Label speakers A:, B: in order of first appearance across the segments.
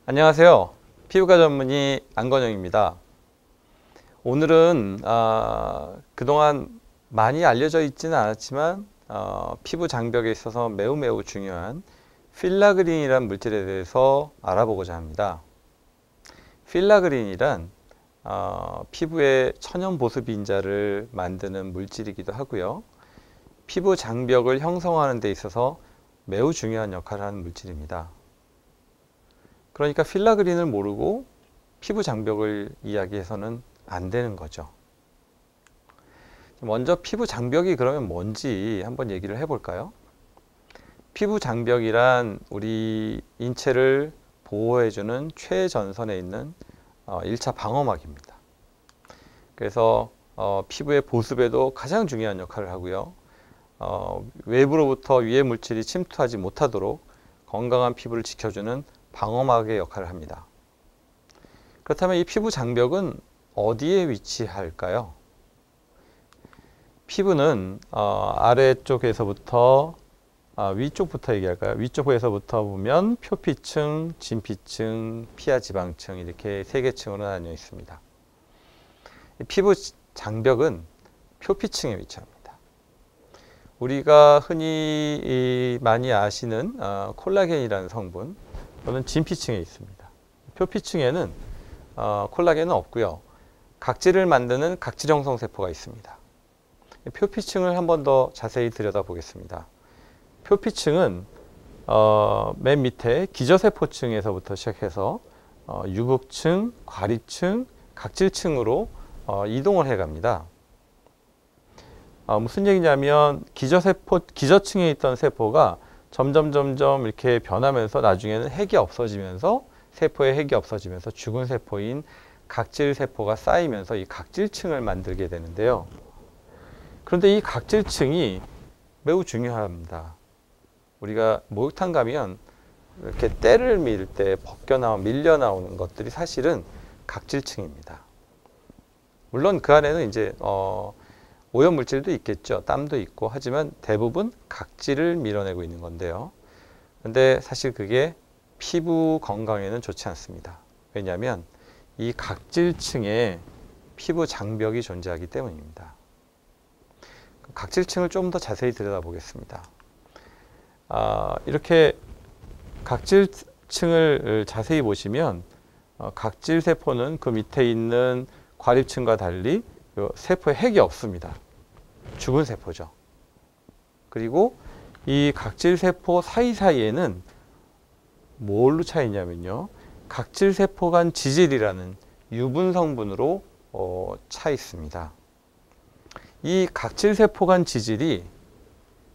A: 안녕하세요. 피부과 전문의 안건영입니다. 오늘은 그동안 많이 알려져 있지는 않았지만 피부 장벽에 있어서 매우 중요한 필라그린이란 물질에 대해서 알아보고자 합니다. 필라그린이란 피부의 천연 보습 인자를 만드는 물질이기도 하고요. 피부 장벽을 형성하는 데 있어서 매우 중요한 역할을 하는 물질입니다. 그러니까 필라그린을 모르고 피부 장벽을 이야기해서는 안 되는 거죠. 먼저 피부 장벽이 그러면 뭔지 한번 얘기를 해볼까요? 피부 장벽이란 우리 인체를 보호해주는 최전선에 있는 1차 방어막입니다. 그래서 피부의 보습에도 가장 중요한 역할을 하고요. 외부로부터 유해 물질이 침투하지 못하도록 건강한 피부를 지켜주는 방어막의 역할을 합니다. 그렇다면 이 피부 장벽은 어디에 위치할까요? 피부는 아래쪽에서부터 위쪽부터 얘기할까요? 위쪽에서부터 보면 표피층, 진피층, 피하지방층 이렇게 세 개 층으로 나뉘어 있습니다. 피부 장벽은 표피층에 위치합니다. 우리가 흔히 많이 아시는 콜라겐이라는 성분 또는 진피층에 있습니다. 표피층에는 콜라겐은 없고요. 각질을 만드는 각질 형성 세포가 있습니다. 표피층을 한 번 더 자세히 들여다보겠습니다. 표피층은 맨 밑에 기저세포층에서부터 시작해서 유극층, 과립층, 각질층으로 이동을 해갑니다. 무슨 얘기냐면 기저층에 있던 세포가 점점 이렇게 변하면서 나중에는 핵이 없어지면서 세포의 핵이 없어지면서 죽은 세포인 각질세포가 쌓이면서 이 각질층을 만들게 되는데요. 그런데 이 각질층이 매우 중요합니다. 우리가 목욕탕 가면 이렇게 때를 밀 때 밀려 나오는 것들이 사실은 각질층입니다. 물론 그 안에는 이제 오염 물질도 있겠죠. 땀도 있고 하지만 대부분 각질을 밀어내고 있는 건데요. 근데 사실 그게 피부 건강에는 좋지 않습니다. 왜냐하면 이 각질층에 피부 장벽이 존재하기 때문입니다. 각질층을 좀 더 자세히 들여다보겠습니다. 이렇게 각질층을 자세히 보시면 각질세포는 그 밑에 있는 과립층과 달리 세포에 핵이 없습니다. 죽은 세포죠. 그리고 이 각질세포 사이사이에는 뭘로 차 있냐면요. 각질세포 간 지질이라는 유분 성분으로 차 있습니다. 이 각질세포 간 지질이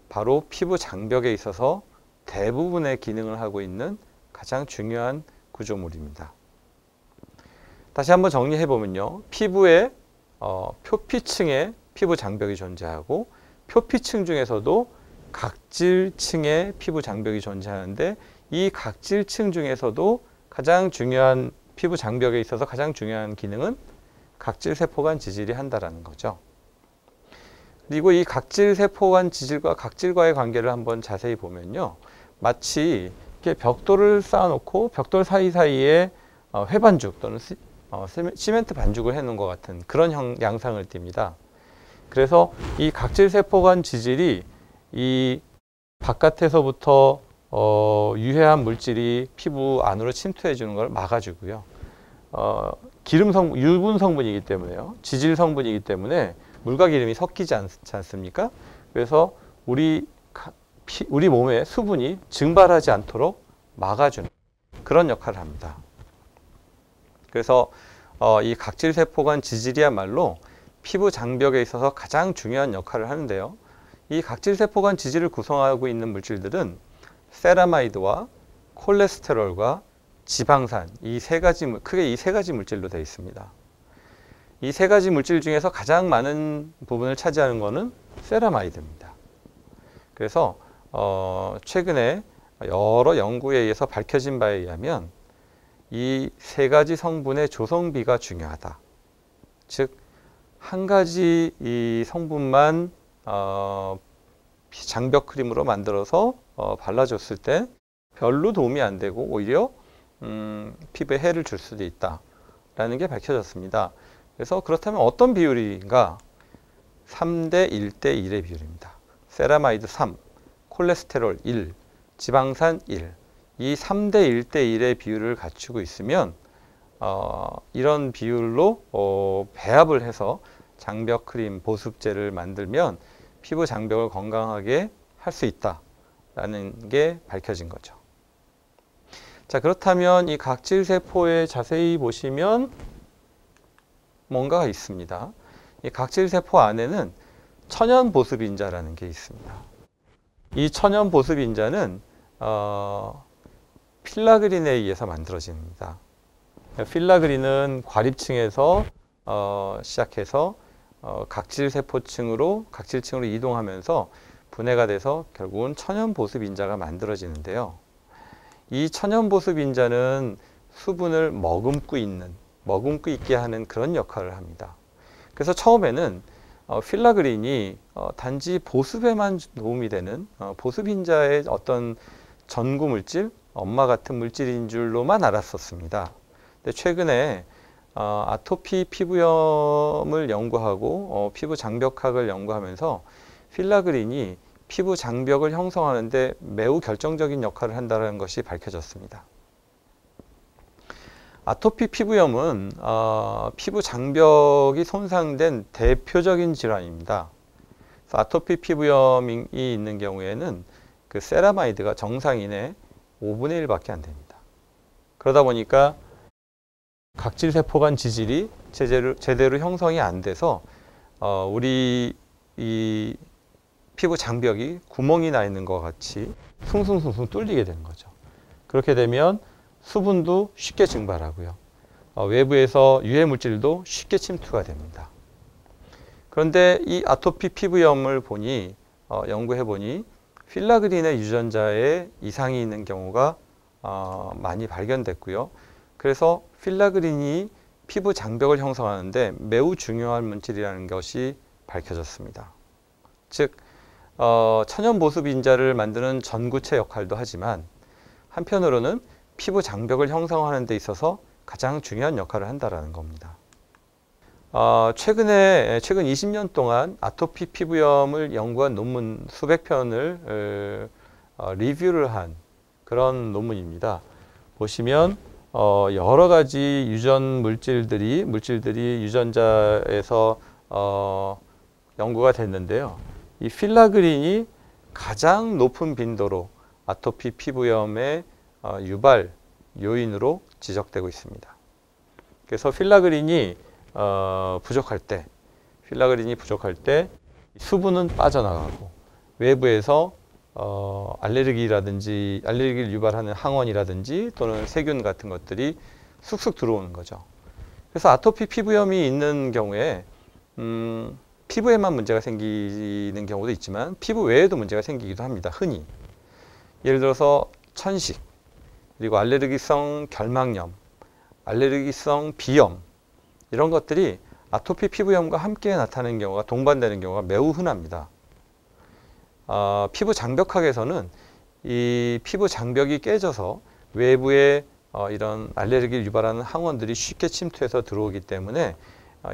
A: 바로 피부 장벽에 있어서 대부분의 기능을 하고 있는 가장 중요한 구조물입니다. 다시 한번 정리해 보면요. 피부의 표피층에 피부 장벽이 존재하고 표피층 중에서도 각질층에 피부 장벽이 존재하는데 이 각질층 중에서도 가장 중요한 피부 장벽에 있어서 가장 중요한 기능은 각질세포 간 지질이 한다라는 거죠. 그리고 이 각질세포 간 지질과 각질과의 관계를 한번 자세히 보면요. 마치 이렇게 벽돌을 쌓아놓고 벽돌 사이사이에 회반죽 또는 시멘트 반죽을 해놓은 것 같은 그런 양상을 띱니다. 그래서 이 각질세포 간 지질이 이 바깥에서부터 유해한 물질이 피부 안으로 침투해 주는 걸 막아주고요. 유분 성분이기 때문에요. 지질 성분이기 때문에 물과 기름이 섞이지 않습니까? 그래서 우리 몸에 수분이 증발하지 않도록 막아주는 그런 역할을 합니다. 그래서 이 각질세포 간 지질이야말로 피부 장벽에 있어서 가장 중요한 역할을 하는데요. 이 각질세포 간 지질을 구성하고 있는 물질들은 세라마이드와 콜레스테롤과 지방산 크게 이 세 가지 물질로 되어 있습니다. 이 세 가지 물질 중에서 가장 많은 부분을 차지하는 것은 세라마이드입니다. 그래서 최근에 여러 연구에 의해서 밝혀진 바에 의하면 이 세 가지 성분의 조성비가 중요하다. 즉, 한 가지 이 성분만 장벽 크림으로 만들어서 발라줬을 때 별로 도움이 안 되고 오히려 피부에 해를 줄 수도 있다라는 게 밝혀졌습니다. 그래서 그렇다면 어떤 비율인가? 3대 1대 1의 비율입니다. 세라마이드 3, 콜레스테롤 1, 지방산 1. 이 3대 1대 1의 비율을 갖추고 있으면 이런 비율로 배합을 해서 장벽 크림, 보습제를 만들면 피부 장벽을 건강하게 할 수 있다라는 게 밝혀진 거죠. 자, 그렇다면 이 각질 세포에 자세히 보시면 뭔가가 있습니다. 이 각질 세포 안에는 천연 보습 인자라는 게 있습니다. 이 천연 보습 인자는 필라그린에 의해서 만들어집니다. 필라그린은 과립층에서 시작해서 각질층으로 이동하면서 분해가 돼서 결국은 천연 보습 인자가 만들어지는데요. 이 천연 보습 인자는 수분을 머금고 있게 하는 그런 역할을 합니다. 그래서 처음에는 필라그린이 단지 보습에만 도움이 되는 보습 인자의 어떤 전구 물질, 엄마 같은 물질인 줄로만 알았었습니다. 근데 최근에 아토피 피부염을 연구하고 피부 장벽학을 연구하면서 필라그린이 피부 장벽을 형성하는데 매우 결정적인 역할을 한다는 것이 밝혀졌습니다. 아토피 피부염은 피부 장벽이 손상된 대표적인 질환입니다. 그래서 아토피 피부염이 있는 경우에는 그 세라마이드가 정상인의 5분의 1밖에 안 됩니다. 그러다 보니까 각질세포 간 지질이 제대로 형성이 안 돼서 우리 이 피부 장벽이 구멍이 나 있는 것 같이 숭숭숭숭 뚫리게 되는 거죠. 그렇게 되면 수분도 쉽게 증발하고요. 외부에서 유해 물질도 쉽게 침투가 됩니다. 그런데 이 아토피 피부염을 연구해 보니 필라그린의 유전자에 이상이 있는 경우가 많이 발견됐고요. 그래서 필라그린이 피부 장벽을 형성하는데 매우 중요한 물질이라는 것이 밝혀졌습니다. 즉 천연 보습 인자를 만드는 전구체 역할도 하지만 한편으로는 피부 장벽을 형성하는 데 있어서 가장 중요한 역할을 한다는 겁니다. 최근 20년 동안 아토피 피부염을 연구한 논문 수백 편을 리뷰를 한 그런 논문입니다. 보시면 여러 가지 유전 물질들이 유전자에서 연구가 됐는데요. 이 필라그린이 가장 높은 빈도로 아토피 피부염의 유발 요인으로 지적되고 있습니다. 그래서 필라그린이 부족할 때 수분은 빠져나가고 외부에서 알레르기를 유발하는 항원이라든지 또는 세균 같은 것들이 쑥쑥 들어오는 거죠. 그래서 아토피 피부염이 있는 경우에 피부에만 문제가 생기는 경우도 있지만 피부 외에도 문제가 생기기도 합니다. 흔히 예를 들어서 천식, 그리고 알레르기성 결막염, 알레르기성 비염 이런 것들이 아토피 피부염과 함께 나타나는 경우가 동반되는 경우가 매우 흔합니다. 피부 장벽학에서는 이 피부 장벽이 깨져서 외부에 이런 알레르기를 유발하는 항원들이 쉽게 침투해서 들어오기 때문에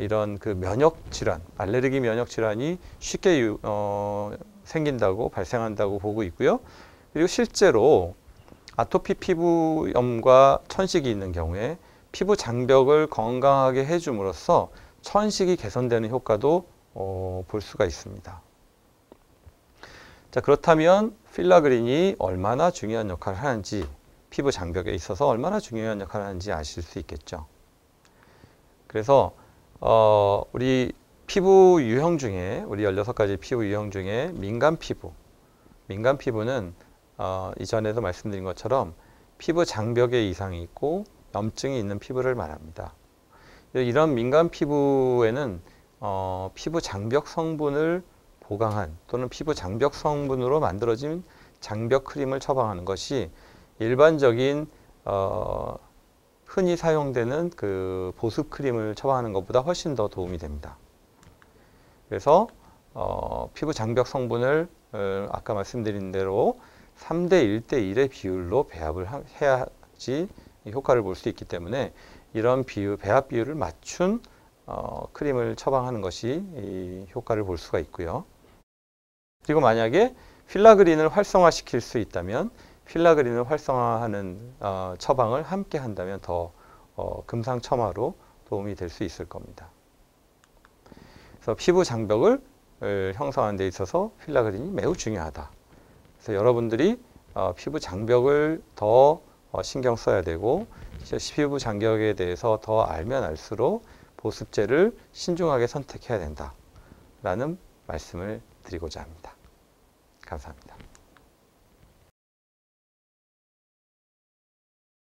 A: 이런 그 면역 질환, 알레르기 면역 질환이 쉽게 발생한다고 보고 있고요. 그리고 실제로 아토피 피부염과 천식이 있는 경우에 피부 장벽을 건강하게 해줌으로써 천식이 개선되는 효과도 볼 수가 있습니다. 자, 그렇다면 필라그린이 얼마나 중요한 역할을 하는지, 피부 장벽에 있어서 얼마나 중요한 역할을 하는지 아실 수 있겠죠. 그래서 우리 피부 유형 중에, 우리 16가지 피부 유형 중에 민간 피부는 이전에도 말씀드린 것처럼 피부 장벽에 이상이 있고 염증이 있는 피부를 말합니다. 이런 민간 피부에는 피부 장벽 성분을 보강한 또는 피부 장벽 성분으로 만들어진 장벽 크림을 처방하는 것이 일반적인 흔히 사용되는 그 보습 크림을 처방하는 것보다 훨씬 더 도움이 됩니다. 그래서 피부 장벽 성분을 아까 말씀드린 대로 3대 1대 1의 비율로 배합을 해야지 효과를 볼 수 있기 때문에 이런 배합 비율을 맞춘 크림을 처방하는 것이 이 효과를 볼 수가 있고요. 그리고 만약에 필라그린을 활성화시킬 수 있다면 필라그린을 활성화하는 처방을 함께 한다면 더 금상첨화로 도움이 될 수 있을 겁니다. 그래서 피부 장벽을 형성하는 데 있어서 필라그린이 매우 중요하다. 그래서 여러분들이 피부 장벽을 더 신경 써야 되고 피부 장벽에 대해서 더 알면 알수록 보습제를 신중하게 선택해야 된다라는 말씀을 드리고자 합니다. 감사합니다.